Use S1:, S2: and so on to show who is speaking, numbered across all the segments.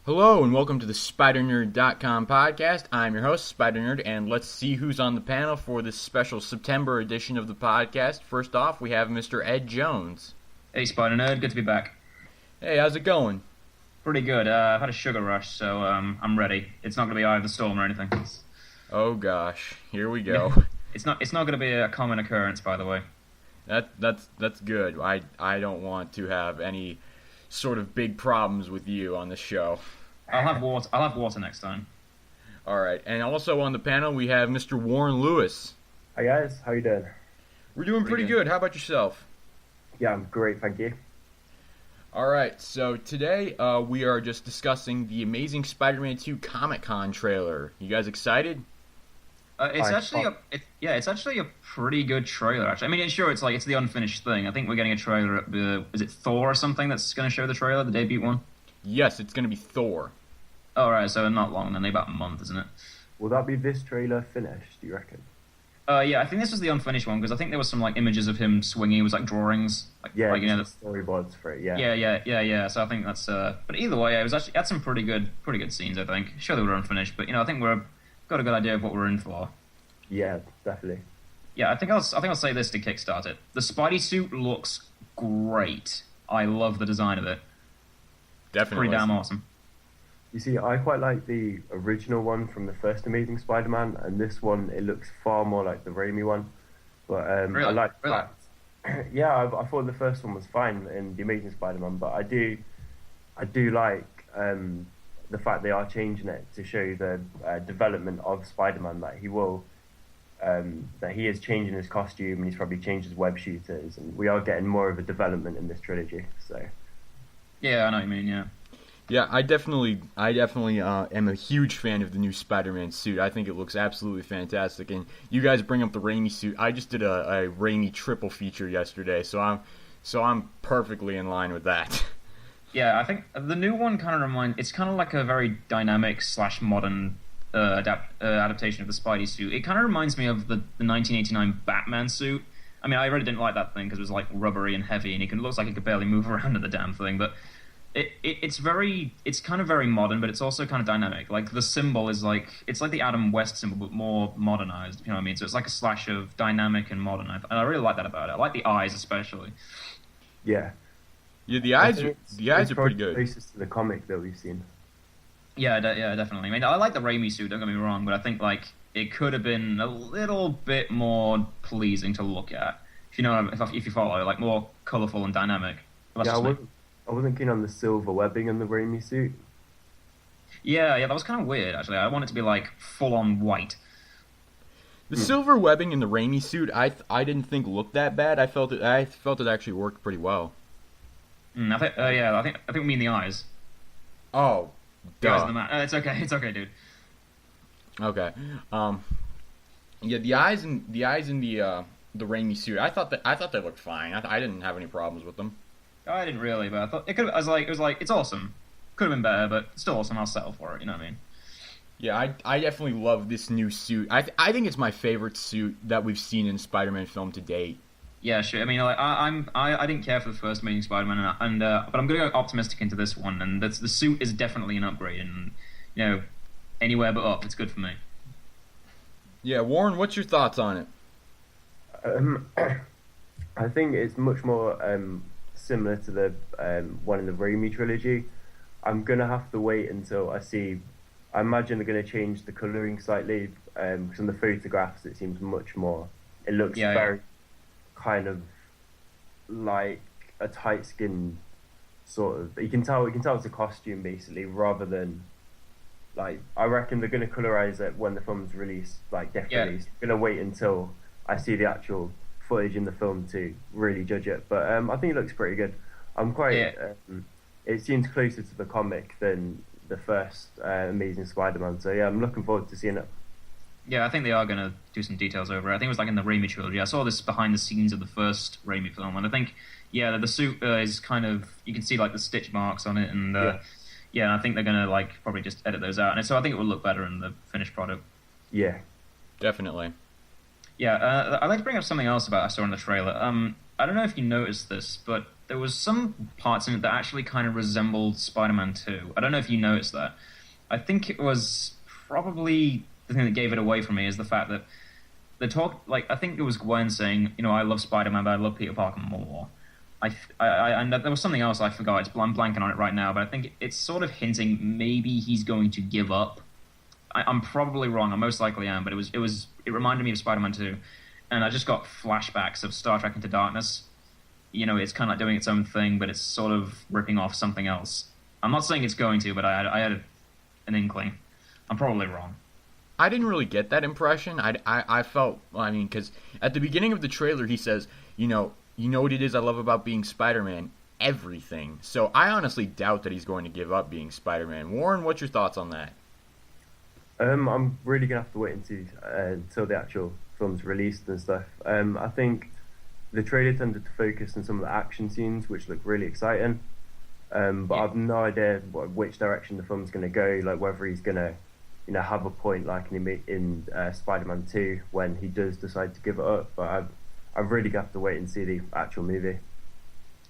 S1: Hello and welcome to the SpiderNerd.com podcast. I'm your host, SpiderNerd, and let's see who's on the panel for this special September edition of the podcast. First off, we have Mr. Ed Jones.
S2: Hey, SpiderNerd, good to be back.
S1: Hey, how's it going?
S2: Pretty good. I've had a sugar rush, so I'm ready. It's not going to be Eye of the Storm or anything.
S1: Oh gosh, here we go.
S2: It's not going to be a common occurrence, by the way.
S1: That's good. I don't want to have any sort of big problems with you on the show.
S2: I'll have water next time.
S1: All right, and also on the panel we have Mr. Warren Lewis.
S3: Hi guys, how you doing?
S1: We're doing pretty good. How about yourself?
S3: Yeah, I'm great, thank you.
S1: All right, so today we are just discussing the Amazing Spider-Man 2 Comic-Con trailer. You guys excited?
S2: It's actually a pretty good trailer. Actually, I mean, it's the unfinished thing. I think we're getting a trailer at is it Thor or something that's going to show the trailer, the debut one?
S1: Yes, it's going to be Thor.
S2: Oh, right, so not long then, about a month, isn't it?
S3: Will that be this trailer finished, do you reckon?
S2: Yeah, I think this was the unfinished one because I think there was some like images of him swinging. It was like drawings,
S3: Yeah,
S2: like,
S3: the storyboards for it, yeah.
S2: Yeah. So I think that's. But either way, it was actually had some pretty good scenes. I think. Sure, they were unfinished, but I think we're got a good idea of what we're in for.
S3: Yeah, definitely.
S2: Yeah, I think I'll say this to kickstart it. The Spidey suit looks great. I love the design of it.
S1: Definitely.
S2: Pretty damn awesome.
S3: You see, I quite like the original one from the first Amazing Spider-Man, and this one, it looks far more like the Raimi one. But
S2: Really?
S3: I like the
S2: Really?
S3: fact... Yeah, I thought the first one was fine in the Amazing Spider-Man, but I do like the fact they are changing it to show the development of Spider-Man, that he is changing his costume and he's probably changed his web shooters, and we are getting more of a development in this trilogy. So
S2: Yeah, I know what you mean. Yeah.
S1: Yeah, I definitely am a huge fan of the new Spider-Man suit. I think it looks absolutely fantastic. And you guys bring up the Raimi suit. I just did a Raimi triple feature yesterday, so I'm perfectly in line with that.
S2: Yeah, I think the new one it's kind of like a very dynamic / modern adaptation of the Spidey suit. It kind of reminds me of the 1989 Batman suit. I mean, I really didn't like that thing because it was like rubbery and heavy, and it looks like it could barely move around in the damn thing. But it's kind of very modern, but it's also kind of dynamic. Like the symbol is it's like the Adam West symbol, but more modernized. You know what I mean? So it's like a slash of dynamic and modern, and I really like that about it. I like the eyes especially.
S3: yeah,
S1: Yeah, the eyes are pretty good.
S3: Closest to the comic that we've seen.
S2: Yeah, definitely. I mean, I like the Raimi suit. Don't get me wrong, but I think it could have been a little bit more pleasing to look at. If you know, if you follow, like more colorful and dynamic. But that's
S3: Yeah,
S2: just me.
S3: I wasn't keen on the silver webbing in the Raimi suit.
S2: Yeah, that was kind of weird. Actually, I want it to be like full on white.
S1: The silver webbing in the Raimi suit, I didn't think looked that bad. I felt it actually worked pretty well.
S2: I think we mean the eyes.
S1: Oh,
S2: The eyes
S1: duh.
S2: of the man. It's okay, dude.
S1: Okay. Yeah, the eyes in the Raimi suit. I thought they looked fine. I didn't have any problems with them.
S2: I didn't really, but I thought it could. It was like it's awesome. Could have been better, but still awesome. I'll settle for it. You know what I mean?
S1: Yeah, I definitely love this new suit. I think it's my favorite suit that we've seen in a Spider-Man film to date.
S2: Yeah, sure. I mean, I didn't care for the first Amazing Spider-Man, but I'm going to go optimistic into this one, and the suit is definitely an upgrade, and anywhere but up, it's good for me.
S1: Yeah, Warren, what's your thoughts on it?
S3: I think it's much more similar to the one in the Raimi trilogy. I'm gonna have to wait until I see. I imagine they're gonna change the coloring slightly because in the photographs it seems much more. It looks very kind of like a tight skin sort of. You can tell it's a costume basically, rather than like I reckon they're gonna colorize it when the film's released, like definitely.
S2: Yeah.
S3: I'm gonna wait until I see the actual footage in the film to really judge it. But I think it looks pretty good. I'm quite. It seems closer to the comic than the first Amazing Spider-Man. So yeah, I'm looking forward to seeing it.
S2: Yeah, I think they are going to do some details over it. I think it was like in the Raimi trilogy. I saw this behind the scenes of the first Raimi film, and I think the suit is kind of you can see like the stitch marks on it, and I think they're going to probably just edit those out, and so I think it will look better in the finished product.
S3: Yeah,
S1: Definitely.
S2: Yeah, I'd like to bring up something else I saw in the trailer. I don't know if you noticed this, but there was some parts in it that actually kind of resembled Spider-Man 2. I don't know if you noticed that. I think it was probably the thing that gave it away for me is the fact that the talk, like, I think it was Gwen saying, I love Spider-Man, but I love Peter Parker more. And there was something else I forgot. I'm blanking on it right now, but I think it's sort of hinting maybe he's going to give up. I'm probably wrong. I most likely am, but it reminded me of Spider-Man 2, and I just got flashbacks of Star Trek Into Darkness. It's kind of like doing its own thing, but it's sort of ripping off something else. I'm not saying it's going to, but I had an inkling. I'm probably wrong.
S1: I didn't really get that impression. I felt, because at the beginning of the trailer he says, you know what it is I love about being Spider-Man? Everything. So I honestly doubt that he's going to give up being Spider-Man. Warren, what's your thoughts on that?
S3: I'm really gonna have to wait until the actual film's released and stuff. I think the trailer tended to focus on some of the action scenes, which look really exciting. But I've no idea which direction the film's gonna go. Like whether he's gonna, have a point like in Spider-Man 2 when he does decide to give it up. But I've really got to wait and see the actual movie.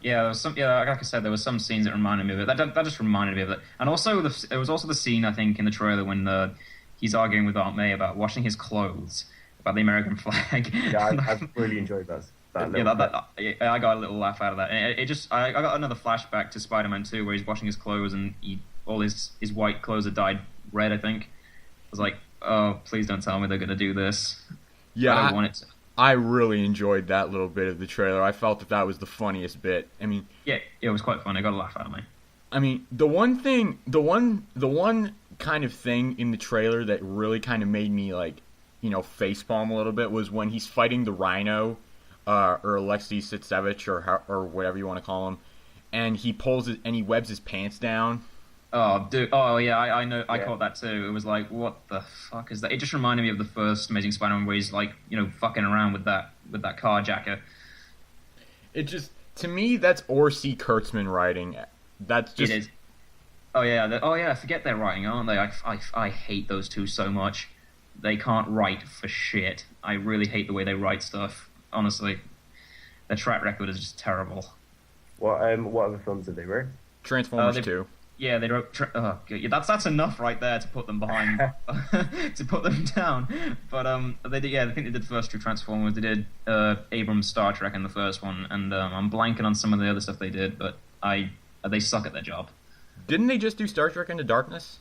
S2: Yeah, there was some. Yeah, like I said, there were some scenes that reminded me of it. That just reminded me of it. And also, there was also the scene I think in the trailer when he's arguing with Aunt May about washing his clothes, about the American flag.
S3: Yeah, I really enjoyed that.
S2: I got a little laugh out of that. And I got another flashback to Spider-Man 2 where he's washing his clothes and all his white clothes are dyed red, I think. I was like, oh, please don't tell me they're going to do this.
S1: Yeah,
S2: I don't want it to.
S1: I really enjoyed that little bit of the trailer. I felt that was the funniest bit.
S2: Yeah, it was quite funny. I got a laugh out of me.
S1: The one kind of thing in the trailer that really kind of made me facepalm a little bit was when he's fighting the Rhino, or Alexei Sitsevich, or whatever you want to call him, and he webs his pants down.
S2: Oh, dude! Oh, yeah, I know. I caught that too. It was like, what the fuck is that? It just reminded me of the first Amazing Spider-Man, where he's fucking around with that carjacker.
S1: It just, to me, that's Orsi Kurtzman writing. That's just.
S2: It is. Oh yeah, forget their writing, aren't they? I hate those two so much. They can't write for shit. I really hate the way they write stuff. Honestly, their track record is just terrible.
S3: What other films did they write?
S1: Transformers 2.
S2: Yeah, they wrote. That's enough right there to put them behind, to put them down. But they did. Yeah, I think they did the first two Transformers. They did Abrams' Star Trek in the first one, and I'm blanking on some of the other stuff they did. But they suck at their job.
S1: Didn't they just do Star Trek Into Darkness?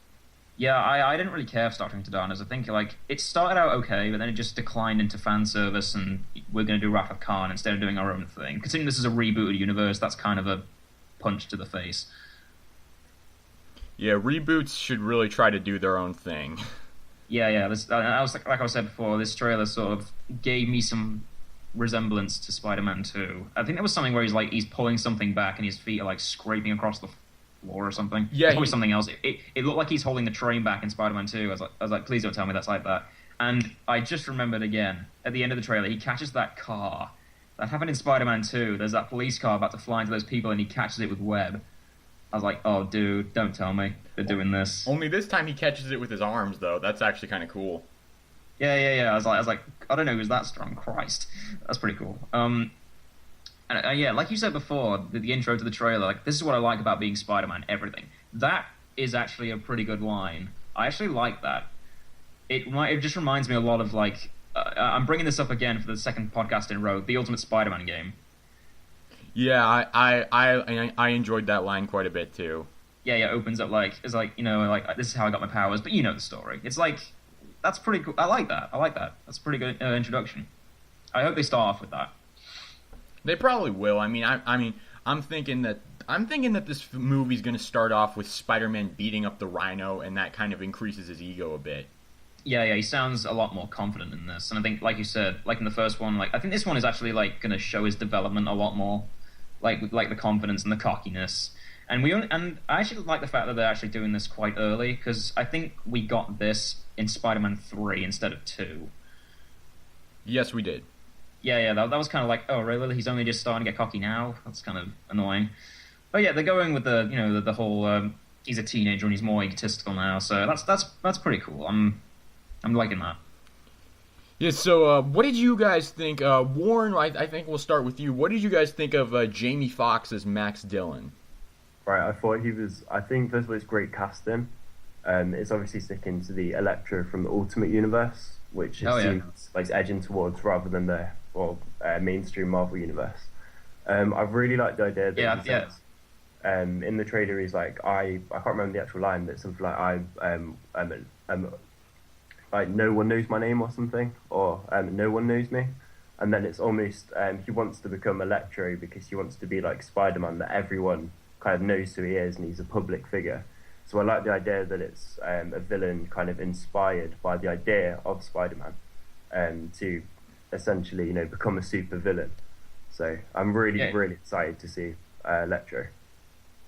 S2: Yeah, I didn't really care for Star Trek Into Darkness. I think it started out okay, but then it just declined into fan service, and we're going to do Wrath of Khan instead of doing our own thing. Considering this is a rebooted universe, that's kind of a punch to the face.
S1: Yeah, reboots should really try to do their own thing.
S2: Yeah. Like I said before, this trailer sort of gave me some resemblance to Spider-Man 2. I think there was something where he's pulling something back and his feet are scraping across the floor or something.
S1: Yeah,
S2: probably something else. It looked like he's holding the train back in Spider-Man 2. I was like, please don't tell me that's like that. And I just remembered again at the end of the trailer, he catches that car. That happened in Spider-Man 2. There's that police car about to fly into those people, and he catches it with web. I was like, oh, dude, don't tell me they're doing this.
S1: Only this time he catches it with his arms, though. That's actually kind of cool.
S2: Yeah. I was like, I don't know who's that strong. Christ, that's pretty cool. And yeah, like you said before, the intro to the trailer, this is what I like about being Spider-Man. Everything. That is actually a pretty good line. I actually like that. It just reminds me a lot of I'm bringing this up again for the second podcast in a row. The Ultimate Spider-Man game.
S1: Yeah, I enjoyed that line quite a bit too.
S2: Yeah, it opens up this is how I got my powers, but you know the story. It's that's pretty cool. I like that. That's a pretty good introduction. I hope they start off with that.
S1: They probably will. I'm thinking that this movie's going to start off with Spider-Man beating up the Rhino, and that kind of increases his ego a bit.
S2: Yeah, he sounds a lot more confident in this, and I think, like you said, in the first one, I think this one is actually going to show his development a lot more. Like the confidence and the cockiness, and I actually like the fact that they're actually doing this quite early, because I think we got this in Spider-Man 3 instead of 2.
S1: Yes, we did.
S2: Yeah, that was kind of oh really? He's only just starting to get cocky now. That's kind of annoying. But yeah, they're going with the whole he's a teenager and he's more egotistical now, so that's pretty cool. I'm liking that.
S1: Yeah, so what did you guys think? Warren, I think we'll start with you. What did you guys think of Jamie Foxx as Max Dillon?
S3: Right, I thought he was. I think first of all, it's great casting. It's obviously sticking to the Electro from the Ultimate Universe, which it
S2: Oh yeah,
S3: seems like it's edging towards rather than the mainstream Marvel universe. I really like the idea that
S2: yeah,
S3: he
S2: yeah.
S3: says, in the trailer he's like I can't remember the actual line, but it's something like like no one knows my name or something, or no one knows me, and then it's almost he wants to become Electro because he wants to be like Spider-Man, that everyone kind of knows who he is and he's a public figure. So I like the idea that it's a villain kind of inspired by the idea of Spider-Man, to essentially, become a super villain. So I'm really,
S2: Yeah.
S3: really excited to see Electro.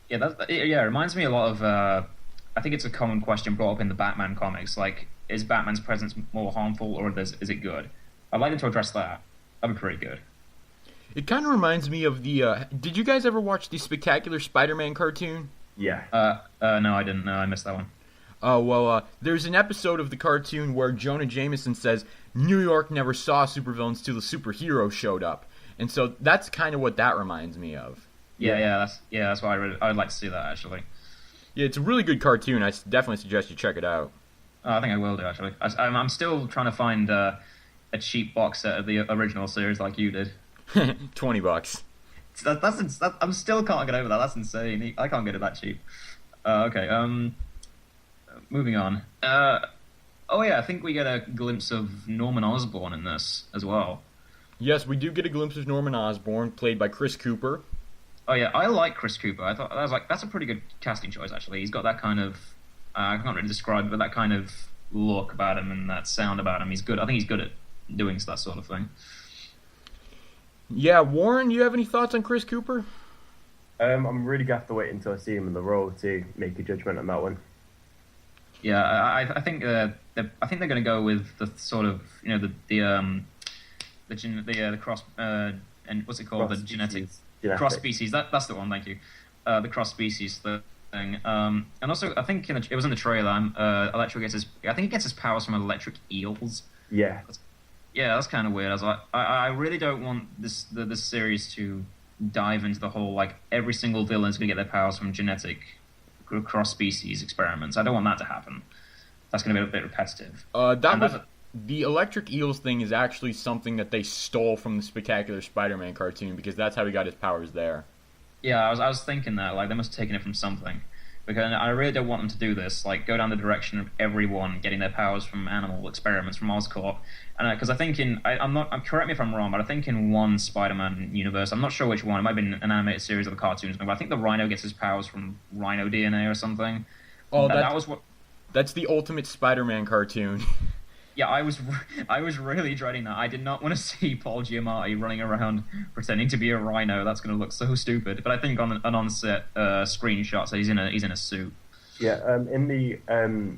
S2: Yeah, it reminds me a lot of. I think it's a common question brought up in the Batman comics. Like, is Batman's presence more harmful or is it good? I'd like them to address that. That'd be pretty good.
S1: It kind of reminds me of the. Did you guys ever watch the Spectacular Spider-Man cartoon?
S3: Yeah.
S2: No, I didn't. No, I missed that one.
S1: Oh, well, there's an episode of the cartoon where Jonah Jameson says New York never saw supervillains till the superhero showed up. And so that's kind of what that reminds me of.
S2: That's why I'd like to see that actually.
S1: Yeah, it's a really good cartoon. Definitely suggest you check it out.
S2: I think I will do actually. I'm still trying to find a cheap box set of the original series like you did.
S1: $20.
S2: I'm still can't get over that. That's insane. I can't get it that cheap. Okay. Moving on. Oh yeah, I think we get a glimpse of Norman Osborn in this as well.
S1: Yes, we do get a glimpse of Norman Osborn, played by Chris Cooper.
S2: Oh yeah, I like Chris Cooper. I was like, that's a pretty good casting choice actually. He's got that kind of I can't really describe it, but that kind of look about him and that sound about him. He's good. I think he's good at doing that sort of thing.
S1: Yeah, Warren, you have any thoughts on Chris Cooper?
S3: I'm really gonna have to wait until I see him in the role to make a judgment on that one.
S2: Yeah, I think I think they're going to go with the sort of the cross and what's it called, the genetic cross species. That's the one. Thank you. The cross species thing. And also I think it was in the trailer. Electro gets I think he gets his powers from electric eels.
S3: Yeah.
S2: Yeah, that's kind of weird. I was like, I really don't want this series to dive into the whole like every single villain is going to get their powers from genetic cross-species experiments. I don't want that to happen. That's going to be a bit repetitive.
S1: The electric eels thing is actually something that they stole from the Spectacular Spider-Man cartoon because that's how he got his powers there.
S2: Yeah, I was thinking that like they must have taken it from something. Because I really don't want them to do this, like go down the direction of everyone getting their powers from animal experiments from Oscorp, and because I think correct me if I'm wrong, but I think in one Spider-Man universe, I'm not sure which one, it might have been an animated series of the cartoons, but I think the Rhino gets his powers from Rhino DNA or something.
S1: Oh,
S2: that was what.
S1: That's the Ultimate Spider-Man cartoon.
S2: Yeah, I was really dreading that. I did not want to see Paul Giamatti running around pretending to be a rhino. That's going to look so stupid. But I think on an on-set screenshot, so he's in a suit.
S3: Yeah, in the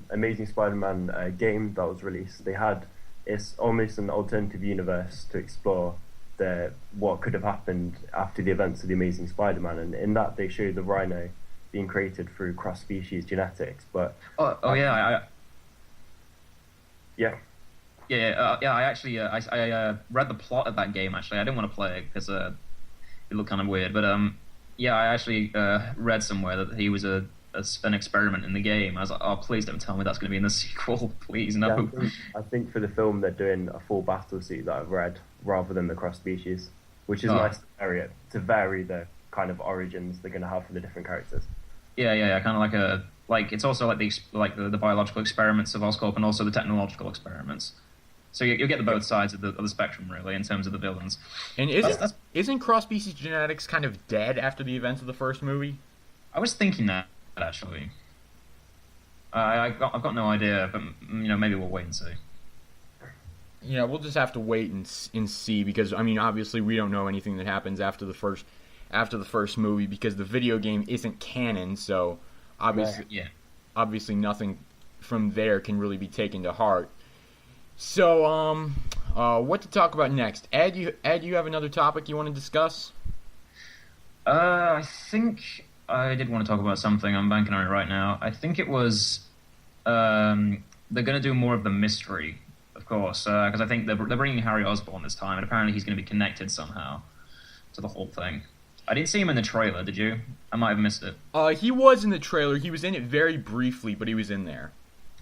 S3: Amazing Spider-Man game that was released, it's almost an alternative universe to explore what could have happened after the events of the Amazing Spider-Man, and in that they show the rhino being created through cross-species genetics. But
S2: yeah. I actually I read the plot of that game. Actually, I didn't want to play it because it looked kind of weird. But I actually read somewhere that he was an experiment in the game. I was like, oh, please don't tell me that's going to be in the sequel, please no.
S3: Yeah, I think for the film they're doing a full battle suit that I've read rather than the cross species, which is nice to vary the kind of origins they're going to have for the different characters.
S2: Yeah, kind of like it's also like the biological experiments of Oscorp and also the technological experiments. So you'll get the both sides of the spectrum really in terms of the villains.
S1: And isn't cross-species genetics kind of dead after the events of the first movie?
S2: I was thinking that actually. I've got no idea, but maybe we'll wait and see.
S1: Yeah, we'll just have to wait and see because I mean obviously we don't know anything that happens after the first movie because the video game isn't canon, so obviously nothing from there can really be taken to heart. So, what to talk about next? Ed, you have another topic you want to discuss?
S2: I think I did want to talk about something. I'm banking on it right now. I think it was they're going to do more of the mystery of course, because I think they're bringing Harry Osborn this time, and apparently he's going to be connected somehow to the whole thing. I didn't see him in the trailer, did you? I might have missed it.
S1: He was in the trailer. He was in it very briefly, but he was in there.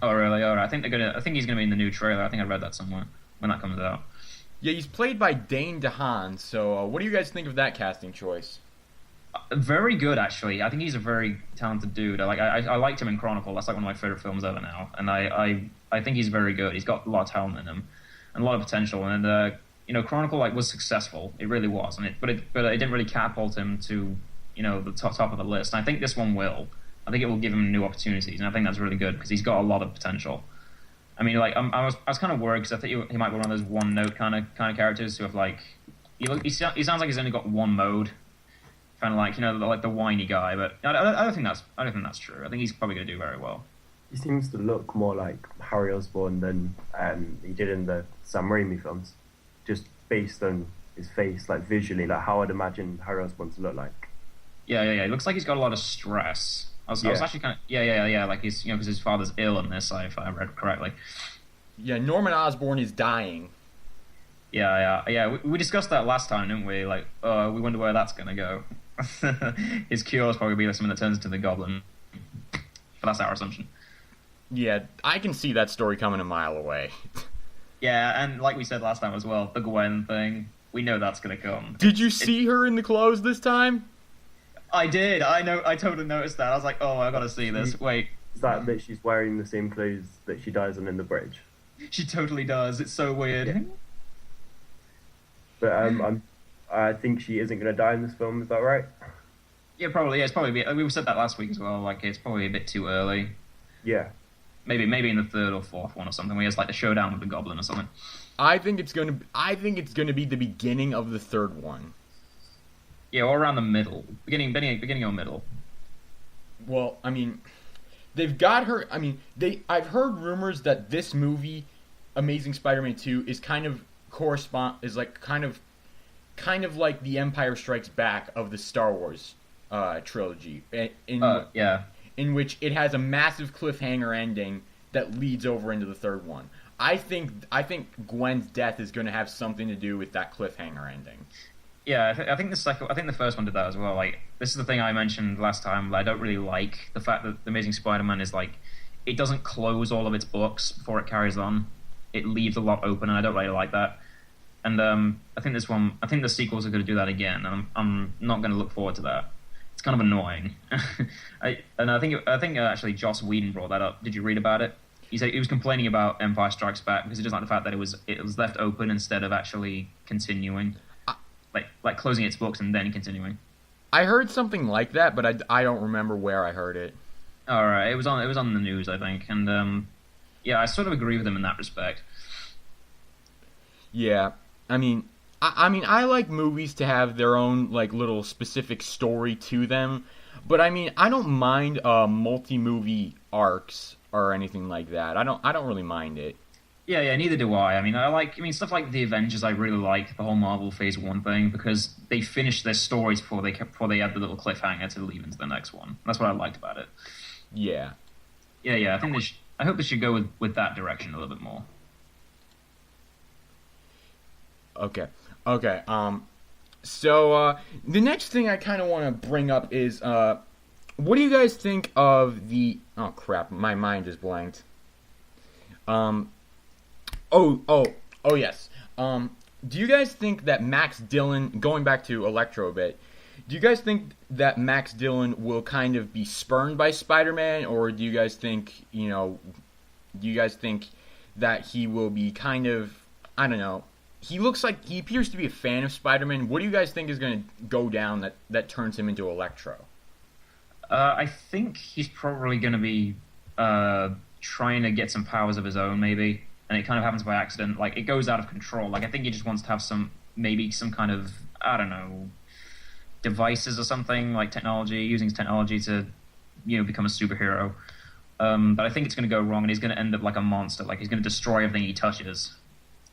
S2: Oh, really? All right. I think he's going to be in the new trailer. I think I read that somewhere when that comes out.
S1: Yeah, he's played by Dane DeHaan. So, what do you guys think of that casting choice?
S2: Very good, actually. I think he's a very talented dude. I liked him in Chronicle. That's like one of my favorite films ever now. And I think he's very good. He's got a lot of talent in him and a lot of potential. And Chronicle was successful. It really was. But it didn't really catapult him to the top of the list. And I think this one will. I think it will give him new opportunities, and I think that's really good because he's got a lot of potential. I mean, I was kind of worried because I think he might be one of those one note kind of characters who have he sounds like he's only got one mode. Kind of like the whiny guy, but I don't think that's true. I think he's probably going to do very well.
S3: He seems to look more like Harry Osborn than he did in the Sam Raimi films, just based on his face, like visually, like how I'd imagine Harry Osborn to look like.
S2: Yeah. It looks like he's got a lot of stress. I was actually kind of yeah. Like he's because his father's ill in this, if I read correctly.
S1: Yeah, Norman Osborn is dying.
S2: Yeah. We discussed that last time, didn't we? Like, we wonder where that's going to go. His cure is probably be something that turns into the Goblin, but that's our assumption.
S1: Yeah, I can see that story coming a mile away.
S2: Yeah, and like we said last time as well, the Gwen thing, we know that's going to come.
S1: Did you see her in the clothes this time?
S2: I did. I totally noticed that. I was like, oh, I got to see this. Wait.
S3: Is that she's wearing the same clothes that she dies in the bridge?
S2: She totally does. It's so weird.
S3: Yeah. But I think she isn't going to die in this film. Is that right?
S2: Yeah, probably. Yeah, it's probably. We said that last week as well. Like, it's probably a bit too early.
S3: Yeah.
S2: Maybe in the third or fourth one or something. Where it's like the showdown with the Goblin or something.
S1: I think it's going to be the beginning of the third one.
S2: Yeah, or around the middle, beginning or middle.
S1: Well, I mean, they've got her. I mean, I've heard rumors that this movie, Amazing Spider-Man 2, is kind of like the Empire Strikes Back of the Star Wars trilogy. In which it has a massive cliffhanger ending that leads over into the third one. I think Gwen's death is going to have something to do with that cliffhanger ending.
S2: Yeah, I think the first one did that as well. Like, this is the thing I mentioned last time. I don't really like the fact that The Amazing Spider-Man is it doesn't close all of its books before it carries on. It leaves a lot open, and I don't really like that. And I think the sequels are going to do that again, and I'm not going to look forward to that. It's kind of annoying. I think actually Joss Whedon brought that up. Did you read about it? He said he was complaining about Empire Strikes Back because he doesn't like the fact that it was left open instead of actually continuing. Like closing its books and then continuing.
S1: I heard something like that, but I don't remember where I heard it.
S2: All right, it was on the news, I think, and I sort of agree with him in that respect.
S1: Yeah, I mean, I like movies to have their own little specific story to them, but I mean, I don't mind multi-movie arcs or anything like that. I don't really mind it.
S2: Yeah, neither do I. I mean, stuff like the Avengers. I really like the whole Marvel Phase 1 thing because they finished their stories before they had the little cliffhanger to lead into the next one. That's what I liked about it.
S1: Yeah.
S2: Yeah. I hope they should go with that direction a little bit more.
S1: Okay. So the next thing I kind of want to bring up is what do you guys think of the? Oh crap! My mind is blanked. Oh yes. Do you guys think that Max Dillon, going back to Electro a bit, do you guys think that Max Dillon will kind of be spurned by Spider-Man, or do you guys think that he will be kind of, I don't know, he appears to be a fan of Spider-Man. What do you guys think is going to go down that turns him into Electro?
S2: I think he's probably going to be trying to get some powers of his own, maybe. And it kind of happens by accident. Like, it goes out of control. Like, I think he just wants to have some kind of, I don't know, devices or something, like using technology to, become a superhero. But I think it's going to go wrong, and he's going to end up like a monster. Like, he's going to destroy everything he touches.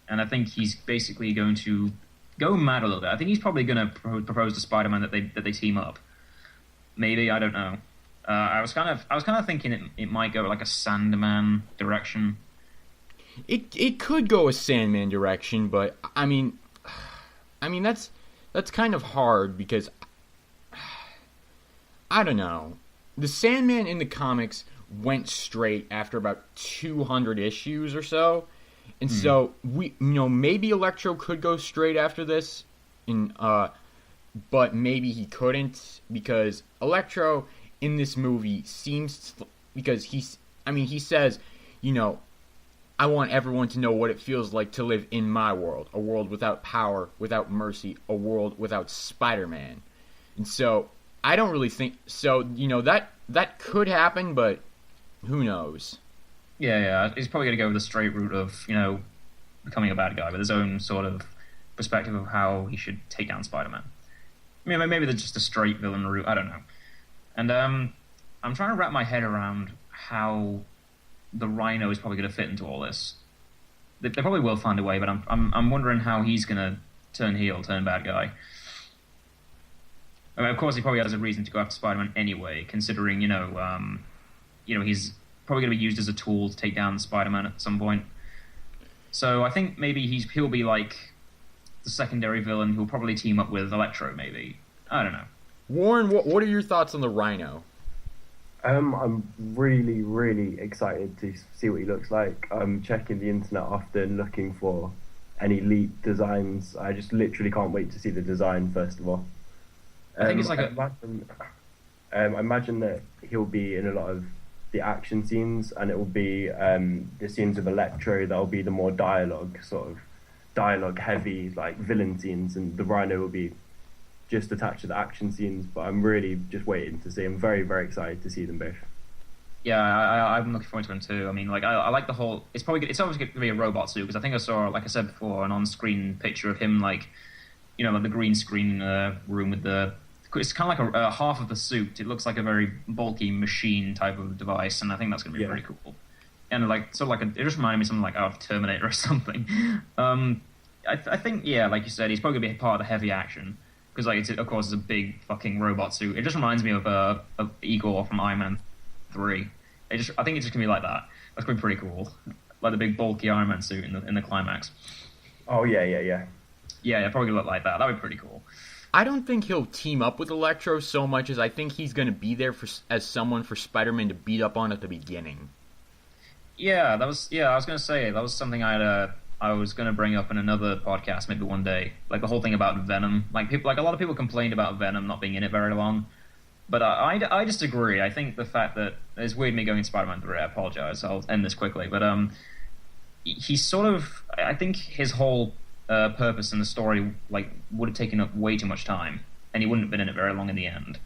S2: And I think he's basically going to go mad a little bit. I think he's probably going to propose to Spider-Man that they team up. Maybe, I don't know. I was kind of thinking it might go like a Sandman direction.
S1: It could go a Sandman direction, but I mean that's kind of hard because I don't know. The Sandman in the comics went straight after about 200 issues or so. And so maybe Electro could go straight after this, but maybe he couldn't because Electro in this movie because he says, I want everyone to know what it feels like to live in my world, a world without power, without mercy, a world without Spider-Man. And so I don't really think so. That could happen, but who knows?
S2: Yeah. He's probably going to go with the straight route of, becoming a bad guy with his own sort of perspective of how he should take down Spider-Man. I mean, maybe they're just a straight villain route. I don't know. And I'm trying to wrap my head around how the Rhino is probably going to fit into all this. They probably will find a way, but I'm wondering how he's going to turn heel, turn bad guy. I mean, of course, he probably has a reason to go after Spider-Man anyway, considering he's probably going to be used as a tool to take down Spider-Man at some point. So I think maybe he'll be like the secondary villain who'll probably team up with Electro. Maybe, I don't know.
S1: Warren, what are your thoughts on the Rhino?
S3: I'm really, really excited to see what he looks like. I'm checking the internet often, looking for any leaked designs. I just literally can't wait to see the design, first of all.
S2: I think it's like
S3: I imagine that he'll be in a lot of the action scenes, and it will be the scenes of Electro that'll be the more dialogue heavy, like villain scenes, and the Rhino will be just attached to the action scenes. But I'm really just waiting to see. I'm very, very excited to see them both.
S2: Yeah, I'm looking forward to them too. I mean, like I like the whole. It's obviously going to be a robot suit because I think I saw, like I said before, an on-screen picture of him, like like the green screen room with the. It's kind of like a half of the suit. It looks like a very bulky machine type of device, and I think that's going to be pretty cool. And like it just reminded me of something like out of Terminator or something. I think like you said, he's probably going to be part of the heavy action because of course it's a big fucking robot suit. It just reminds me of Igor from Iron Man 3. I think it's just going to be like that. That's going to be pretty cool, like the big bulky Iron Man suit in the climax.
S3: Oh yeah.
S2: Yeah, probably look like that. That'd be pretty cool.
S1: I don't think he'll team up with Electro so much as I think he's going to be there as someone for Spider-Man to beat up on at the beginning.
S2: I was going to say that was something I was going to bring up in another podcast maybe one day. Like the whole thing about Venom. Like a lot of people complained about Venom not being in it very long, but I just agree. I think the fact that it's weird me going to Spider-Man 3. I apologize. I'll end this quickly, but he's sort of. I think his whole purpose in the story would have taken up way too much time, and he wouldn't have been in it very long in the end.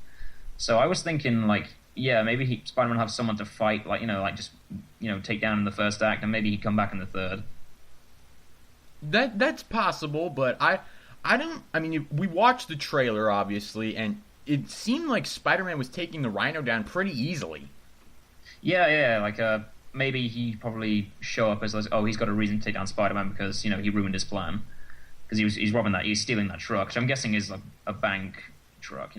S2: So I was thinking maybe Spider-Man would have someone to fight, take down in the first act, and maybe he'd come back in the third.
S1: That's possible, but I don't. I mean, we watched the trailer obviously, and it seemed like Spider-Man was taking the Rhino down pretty easily.
S2: Yeah. Maybe he'd probably show up as he's got a reason to take down Spider-Man because he ruined his plan because he's robbing he's stealing that truck, which I'm guessing is a bank truck.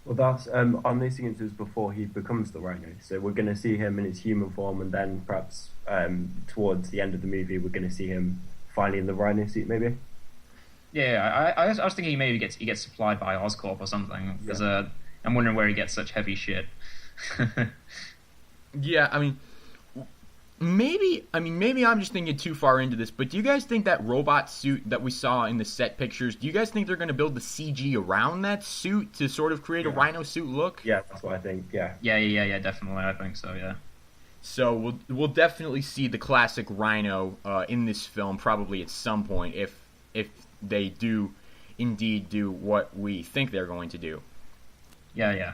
S3: Well, that's I'm listening to this before he becomes the Rhino, so we're going to see him in his human form, and then perhaps towards the end of the movie, we're going to see him finally in the Rhino suit, maybe.
S2: Yeah, I was thinking he maybe gets supplied by Oscorp or something because I'm wondering where he gets such heavy shit.
S1: Yeah, I mean, maybe I'm just thinking too far into this, but do you guys think that robot suit that we saw in the set pictures, do you guys think they're going to build the CG around that suit to sort of create a Rhino suit look?
S3: Yeah, that's what I think, yeah.
S2: Yeah, definitely, I think so, yeah.
S1: So we'll definitely see the classic Rhino in this film probably at some point if they do indeed do what we think they're going to do.
S2: Yeah.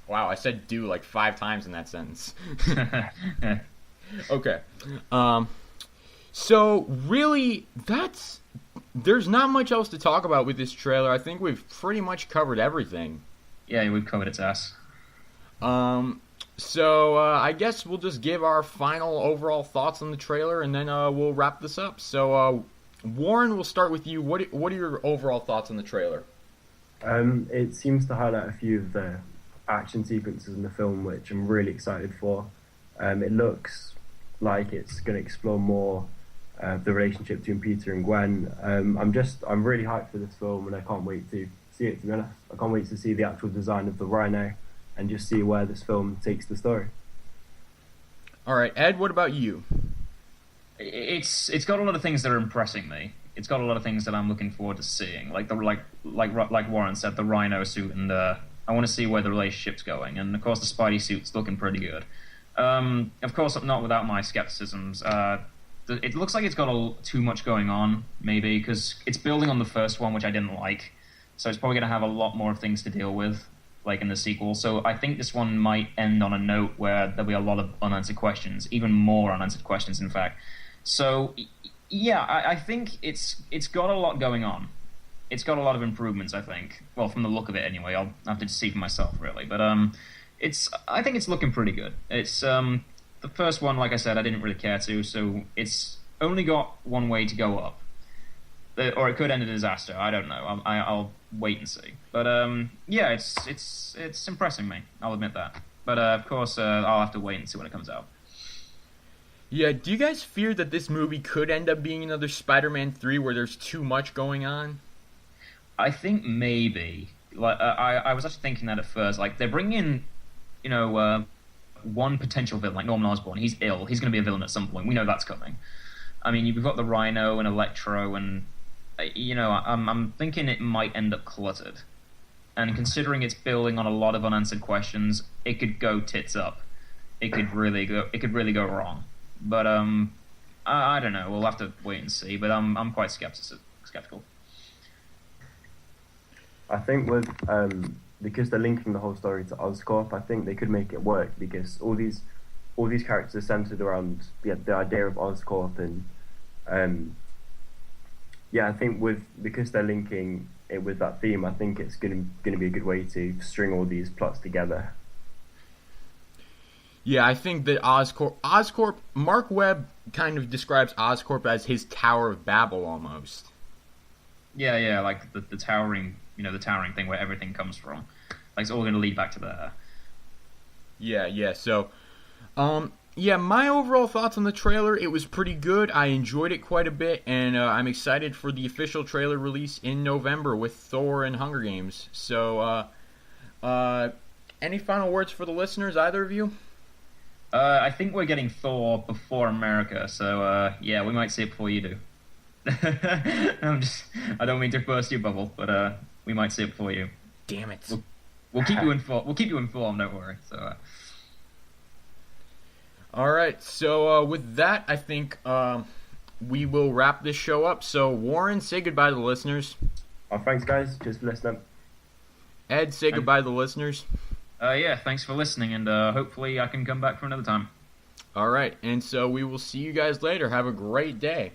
S1: Wow, I said "do" like 5 times in that sentence. Okay. So really, there's not much else to talk about with this trailer. I think we've pretty much covered everything.
S2: Yeah, we've covered its ass.
S1: So I guess we'll just give our final overall thoughts on the trailer, and then we'll wrap this up. So Warren, we'll start with you. What are your overall thoughts on the trailer?
S3: It seems to highlight a few of the action sequences in the film, which I'm really excited for. It looks like it's going to explore more the relationship between Peter and Gwen. I'm really hyped for this film, and I can't wait to see it. To be honest, I can't wait to see the actual design of the Rhino and just see where this film takes the story.
S1: All right, Ed, what about you?
S2: It's got a lot of things that are impressing me. It's got a lot of things that I'm looking forward to seeing, like Warren said, the Rhino suit, and I want to see where the relationship's going. And of course, the Spidey suit's looking pretty good. Of course, not without my skepticisms. It looks like it's got too much going on, maybe, because it's building on the first one, which I didn't like. So it's probably going to have a lot more things to deal with, like in the sequel. So I think this one might end on a note where there'll be a lot of unanswered questions, even more unanswered questions, in fact. So, yeah, I think it's got a lot going on. It's got a lot of improvements, I think. Well, from the look of it, anyway. I'll have to see for myself, really. But I think it's looking pretty good. It's the first one, like I said, I didn't really care to, so it's only got one way to go up. Or it could end in a disaster. I don't know. I'll wait and see. But yeah, it's impressing me. I'll admit that. But of course, I'll have to wait and see when it comes out.
S1: Yeah, do you guys fear that this movie could end up being another Spider-Man 3 where there's too much going on?
S2: I think maybe. Like I was actually thinking that at first. Like they're bringing in, one potential villain, like Norman Osborn. He's ill. He's going to be a villain at some point. We know that's coming. I mean, you've got the Rhino and Electro, and I'm thinking it might end up cluttered. And considering it's building on a lot of unanswered questions, it could go tits up. It could really go wrong. But I don't know. We'll have to wait and see. But I'm quite skeptical.
S3: I think with because they're linking the whole story to Oscorp, I think they could make it work because all these characters are centered around the idea of Oscorp, and I think because they're linking it with that theme, I think it's gonna be a good way to string all these plots together.
S1: Yeah, I think that Oscorp, Mark Webb kind of describes Oscorp as his Tower of Babel almost.
S2: Yeah, like the towering, the towering thing where everything comes from. Like it's all going to lead back to there.
S1: Yeah. So, my overall thoughts on the trailer, it was pretty good. I enjoyed it quite a bit, and I'm excited for the official trailer release in November with Thor and Hunger Games. So, any final words for the listeners, either of you?
S2: I think we're getting Thor before America, so we might see it before you do. I don't mean to burst your bubble, but we might see it before you.
S1: Damn it!
S2: We'll keep you informed. We'll keep you informed. Don't worry. So.
S1: All right. So with that, I think we will wrap this show up. So Warren, say goodbye to the listeners.
S3: Thanks, guys. Just for listening.
S1: Ed, say goodbye to the listeners.
S2: Thanks for listening, and hopefully I can come back for another time.
S1: All right, and so we will see you guys later. Have a great day.